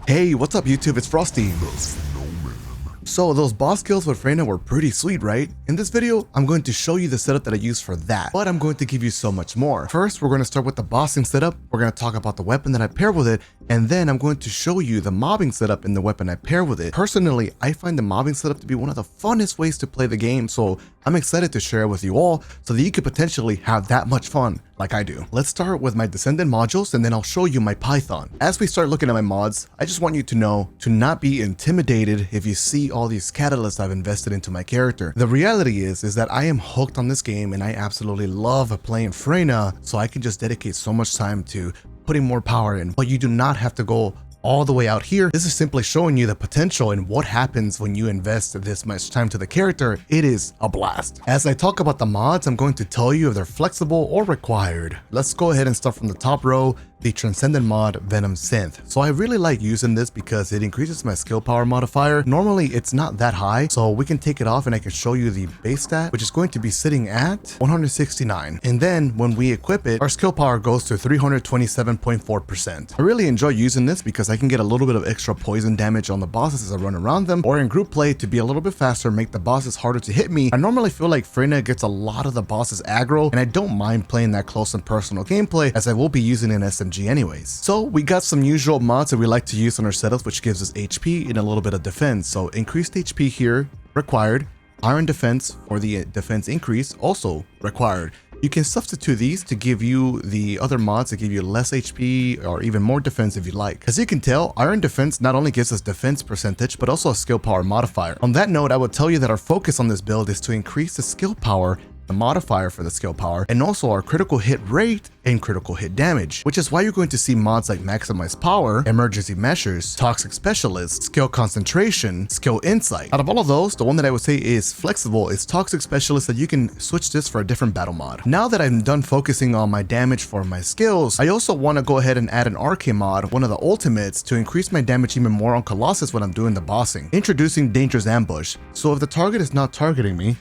Hey, what's up YouTube? It's Frosty. So those boss kills with FREYNA were pretty sweet, right? In this video, I'm going to show you the setup that I use for that, but I'm going to give you so much more. First, we're going to start with the bossing setup. We're going to talk about the weapon that I pair with it, and then I'm going to show you the mobbing setup in the weapon I pair with it. Personally, I find the mobbing setup to be one of the funnest ways to play the game, so I'm excited to share it with you all so that you could potentially have that much fun like I do. Let's start with my Descendant modules, and then I'll show you my Python. As we start looking at my mods, I just want you to know to not be intimidated if you see all these catalysts I've invested into my character. The reality is that I am hooked on this game and I absolutely love playing FREYNA, so I can just dedicate so much time to putting more power in, but you do not have to go all the way out here. This is simply showing you the potential and what happens when you invest this much time to the character. It is a blast. As I talk about the mods, I'm going to tell you if they're flexible or required. Let's go ahead and start from the top row, the Transcendent mod Venom Synth. So I really like using this because it increases my skill power modifier. Normally it's not that high, so we can take it off and I can show you the base stat, which is going to be sitting at 169. And then when we equip it, our skill power goes to 327.4%. I really enjoy using this because I can get a little bit of extra poison damage on the bosses as I run around them, or in group play to be a little bit faster, make the bosses harder to hit me. I normally feel like FREYNA gets a lot of the bosses aggro, and I don't mind playing that close and personal gameplay as I will be using an SMG anyways. So we got some usual mods that we like to use on our setups, which gives us HP and a little bit of defense. So increased HP here, required. Iron defense for the defense increase, also required. You can substitute these to give you the other mods that give you less HP or even more defense if you like. As you can tell, Iron Defense not only gives us defense percentage, but also a skill power modifier. On that note, I would tell you that our focus on this build is to increase the skill power, the modifier for the skill power, and also our critical hit rate and critical hit damage, which is why you're going to see mods like Maximize Power, Emergency Measures, Toxic Specialist, Skill Concentration, Skill Insight. Out of all of those, the one that I would say is flexible is Toxic Specialist, that you can switch this for a different battle mod. Now that I'm done focusing on my damage for my skills, I also want to go ahead and add an RK mod, one of the ultimates, to increase my damage even more on Colossus when I'm doing the bossing. Introducing Dangerous Ambush. So if the target is not targeting me,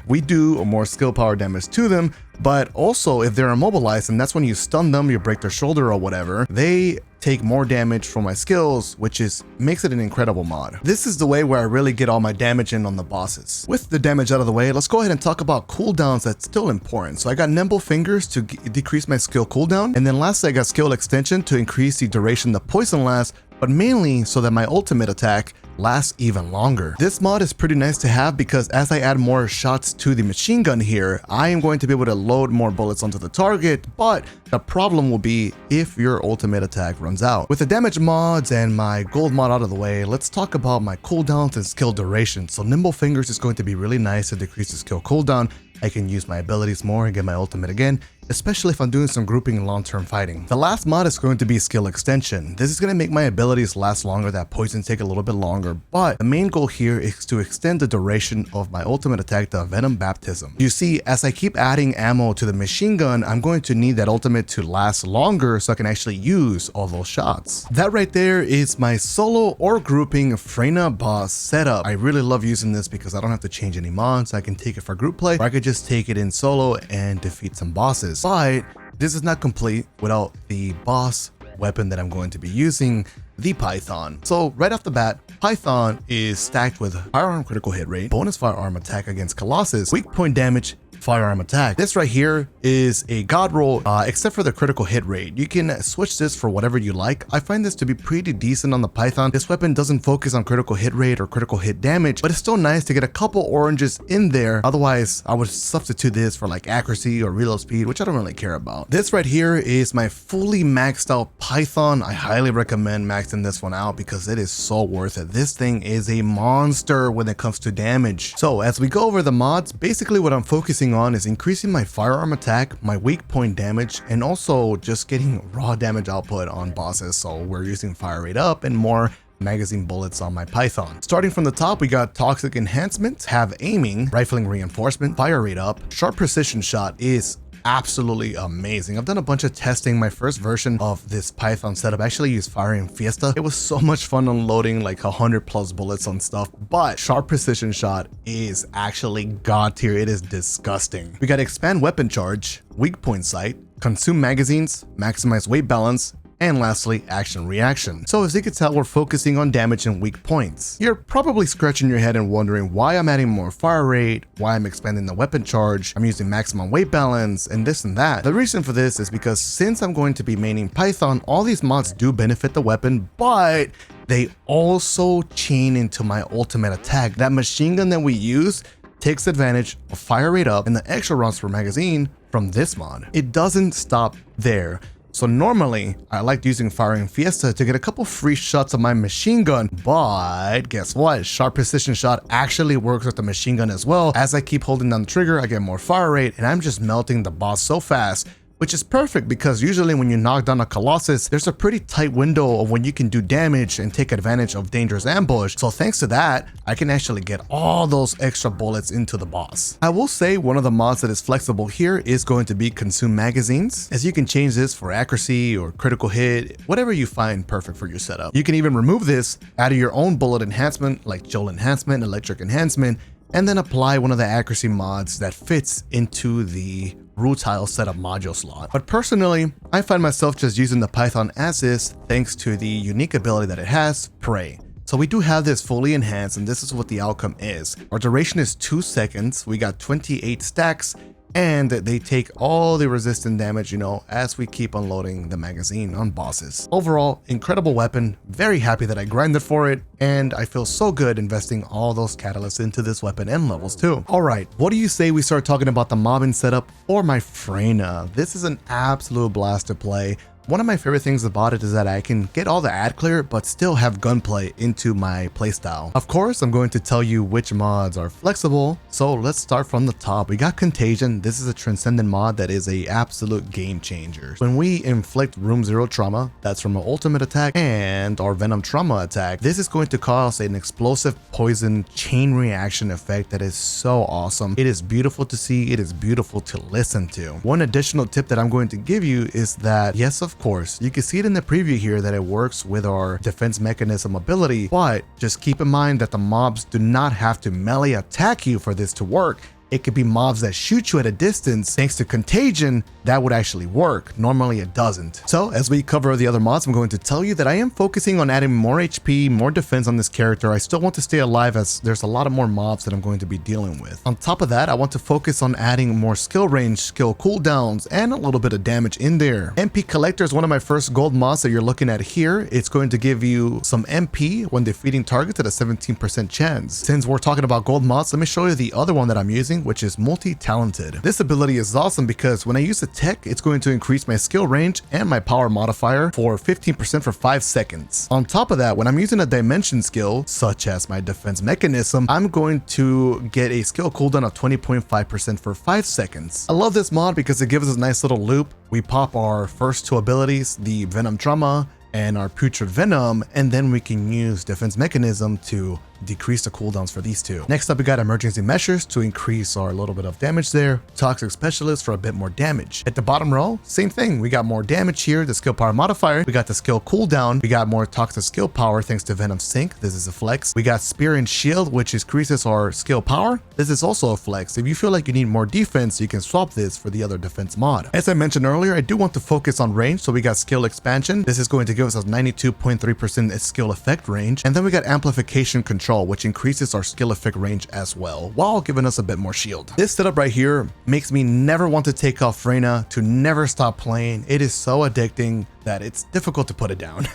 we do more skill power damage to them, but also if they're immobilized, and that's when you stun them, you break their shoulder or whatever, they take more damage from my skills, which makes it an incredible mod. This is the way where I really get all my damage in on the bosses. With the damage out of the way, let's go ahead and talk about cooldowns. That's still important. So I got Nimble Fingers to decrease my skill cooldown, and then lastly I got Skill Extension to increase the duration the poison lasts, but mainly so that my ultimate attack lasts even longer. This mod is pretty nice to have because as I add more shots to the machine gun here, I am going to be able to load more bullets onto the target, but the problem will be if your ultimate attack runs out. With the damage mods and my gold mod out of the way, let's talk about my cooldowns and skill duration. So Nimble Fingers is going to be really nice to decrease the skill cooldown. I can use my abilities more and get my ultimate again, especially if I'm doing some grouping and long-term fighting. The last mod is going to be Skill Extension. This is going to make my abilities last longer, that poison take a little bit longer, but the main goal here is to extend the duration of my ultimate attack, the Venom Baptism. You see, as I keep adding ammo to the machine gun, I'm going to need that ultimate to last longer so I can actually use all those shots. That right there is my solo or grouping FREYNA boss setup. I really love using this because I don't have to change any mods. I can take it for group play, or I could just take it in solo and defeat some bosses. But this is not complete without the boss weapon that I'm going to be using, the Python. So right off the bat, Python is stacked with firearm critical hit rate, bonus firearm attack against Colossus, weak point damage, firearm attack. This right here is a god roll, except for the critical hit rate. You can switch this for whatever you like. I find this to be pretty decent on the Python. This weapon doesn't focus on critical hit rate or critical hit damage, but it's still nice to get a couple oranges in there. Otherwise, I would substitute this for like accuracy or reload speed, which I don't really care about. This right here is my fully maxed out Python. I highly recommend maxing this one out because it is so worth it. This thing is a monster when it comes to damage. So as we go over the mods, basically what I'm focusing on is increasing my firearm attack, my weak point damage, and also just getting raw damage output on bosses. So we're using fire rate up and more magazine bullets on my Python. Starting from the top, we got Toxic Enhancement, have aiming, rifling reinforcement, fire rate up, sharp precision shot is absolutely amazing. I've done a bunch of testing. My first version of this Python setup actually used Firing Fiesta. It was so much fun unloading like 100+ bullets on stuff, but Sharp Precision Shot is actually god tier. It is disgusting. We got Expand Weapon Charge, Weak Point Sight, Consume Magazines, Maximize Weight Balance, And lastly, action reaction. So as you can tell, we're focusing on damage and weak points. You're probably scratching your head and wondering why I'm adding more fire rate, why I'm expanding the weapon charge, I'm using maximum weight balance, and this and that. The reason for this is because since I'm going to be maining Python, all these mods do benefit the weapon, but they also chain into my ultimate attack. That machine gun that we use takes advantage of fire rate up and the extra rounds per magazine from this mod. It doesn't stop there. So normally, I liked using Firing Fiesta to get a couple free shots of my machine gun, but guess what? Sharp Precision Shot actually works with the machine gun as well. As I keep holding down the trigger, I get more fire rate, and I'm just melting the boss so fast, which is perfect because usually when you knock down a Colossus, there's a pretty tight window of when you can do damage and take advantage of dangerous ambush. So thanks to that, I can actually get all those extra bullets into the boss. I will say one of the mods that is flexible here is going to be Consume Magazines, as you can change this for accuracy or critical hit, whatever you find perfect for your setup. You can even remove this, add your own bullet enhancement like Jolt Enhancement, Electric Enhancement, and then apply one of the accuracy mods that fits into the Rutile setup module slot. But personally, I find myself just using the Python as is thanks to the unique ability that it has, Prey. So we do have this fully enhanced, and this is what the outcome is. Our duration is 2 seconds, we got 28 stacks, and they take all the resistant damage, you know, as we keep unloading the magazine on bosses. Overall, incredible weapon, very happy that I grinded for it, and I feel so good investing all those catalysts into this weapon and levels too. Alright, what do you say we start talking about the mobbing setup for my FREYNA? This is an absolute blast to play. One of my favorite things about it is that I can get all the ad clear but still have gunplay into my playstyle. Of course, I'm going to tell you which mods are flexible, so let's start from the top. We got Contagion. This is a Descendant mod that is a absolute game changer. When we inflict Room Zero trauma, that's from our ultimate attack and our Venom trauma attack, this is going to cause an explosive poison chain reaction effect that is so awesome. It is beautiful to see, it is beautiful to listen to. One additional tip that I'm going to give you is that, yes, of course, you can see it in the preview here that it works with our defense mechanism ability, but just keep in mind that the mobs do not have to melee attack you for this to work. It could be mobs that shoot you at a distance. Thanks to Contagion, that would actually work. Normally it doesn't. So as we cover the other mods, I'm going to tell you that I am focusing on adding more HP, more defense on this character. I still want to stay alive as there's a lot of more mobs that I'm going to be dealing with. On top of that, I want to focus on adding more skill range, skill cooldowns, and a little bit of damage in there. MP Collector is one of my first gold mods that you're looking at here. It's going to give you some MP when defeating targets at a 17% chance. Since we're talking about gold mods, let me show you the other one that I'm using, which is Multi-Talented. This ability is awesome because when I use the tech, it's going to increase my skill range and my power modifier for 15% for 5 seconds. On top of that, when I'm using a dimension skill, such as my defense mechanism, I'm going to get a skill cooldown of 20.5% for 5 seconds. I love this mod because it gives us a nice little loop. We pop our first two abilities, the Venom Trauma and our Putrid Venom, and then we can use defense mechanism to decrease the cooldowns for these two. Next up, we got Emergency Measures to increase our little bit of damage there. Toxic Specialist for a bit more damage. At the bottom row, same thing. We got more damage here, the skill power modifier. We got the skill cooldown. We got more toxic skill power thanks to Venom Sync. This is a flex. We got Spear and Shield, which increases our skill power. This is also a flex. If you feel like you need more defense, you can swap this for the other defense mod. As I mentioned earlier, I do want to focus on range, so we got Skill Expansion. This is going to give us a 92.3% skill effect range. And then we got Amplification Control, which increases our skill effect range as well, while giving us a bit more shield. This setup right here makes me never want to take off FREYNA, to never stop playing. It is so addicting that it's difficult to put it down.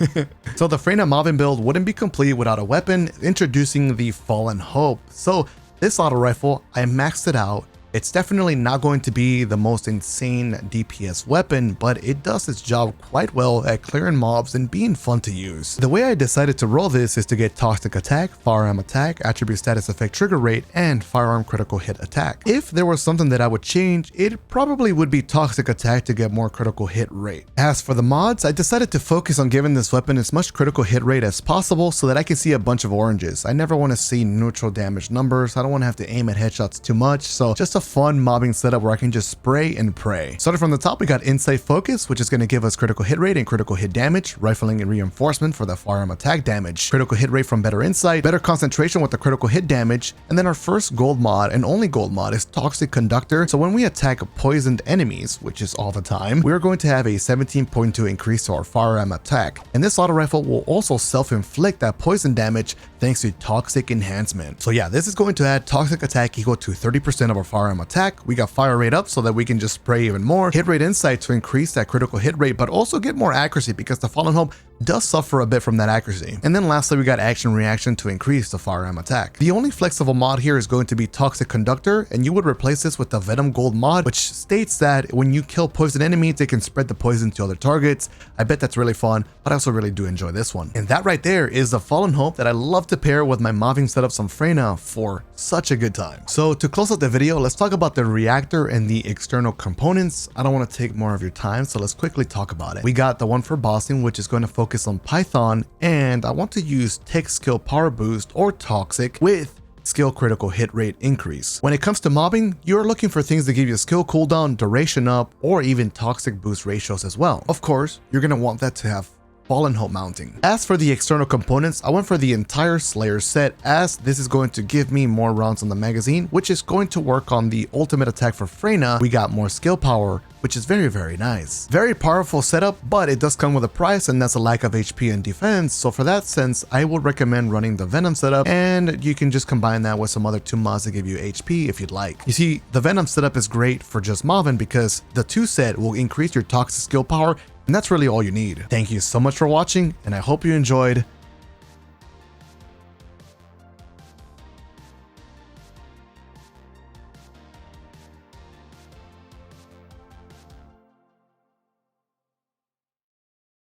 So the FREYNA mobbing build wouldn't be complete without a weapon, introducing the Fallen Hope. So this auto rifle, I maxed it out. It's definitely not going to be the most insane DPS weapon, but it does its job quite well at clearing mobs and being fun to use. The way I decided to roll this is to get Toxic Attack, Firearm Attack, Attribute Status Effect Trigger Rate, and Firearm Critical Hit Attack. If there was something that I would change, it probably would be Toxic Attack to get more critical hit rate. As for the mods, I decided to focus on giving this weapon as much critical hit rate as possible so that I can see a bunch of oranges. I never want to see neutral damage numbers. I don't want to have to aim at headshots too much, so just a fun mobbing setup where I can just spray and pray. Starting from the top, we got Insight Focus, which is going to give us critical hit rate and critical hit damage, rifling and reinforcement for the firearm attack damage, critical hit rate from better insight, better concentration with the critical hit damage, and then our first gold mod and only gold mod is Toxic Conductor. So when we attack poisoned enemies, which is all the time, we're going to have a 17.2 increase to our firearm attack. And this auto rifle will also self-inflict that poison damage thanks to Toxic Enhancement. So yeah, this is going to add toxic attack equal to 30% of our firearm attack. We got fire rate up so that we can just spray even more, hit rate insight to increase that critical hit rate, but also get more accuracy because the Fallen Hope does suffer a bit from that accuracy. And then lastly, we got action reaction to increase the firearm attack. The only flexible mod here is going to be Toxic Conductor, and you would replace this with the Venom Gold mod, which states that when you kill poison enemies, they can spread the poison to other targets. I bet that's really fun, but I also really do enjoy this one. And that right there is the Fallen Hope that I love to pair with my mobbing setups on FREYNA for such a good time. So to close out the video, let's talk about the reactor and the external components. I don't want to take more of your time, so let's quickly talk about it. We got the one for bossing, which is going to focus on Python, and I want to use Tech Skill Power Boost or Toxic with skill critical hit rate increase. When it comes to mobbing, you're looking for things that give you skill cooldown, duration up, or even toxic boost ratios as well. Of course, you're going to want that to have Fallen Hope mounting. As for the external components, I went for the entire Slayer set, as this is going to give me more rounds on the magazine, which is going to work on the ultimate attack for FREYNA. We got more skill power, which is very, very nice. Very powerful setup, but it does come with a price, and that's a lack of HP and defense. So for that sense, I would recommend running the Venom setup, and you can just combine that with some other 2 mods that give you HP if you'd like. You see, the Venom setup is great for just mobbing because the 2 set will increase your toxic skill power, and that's really all you need. Thank you so much for watching, and I hope you enjoyed.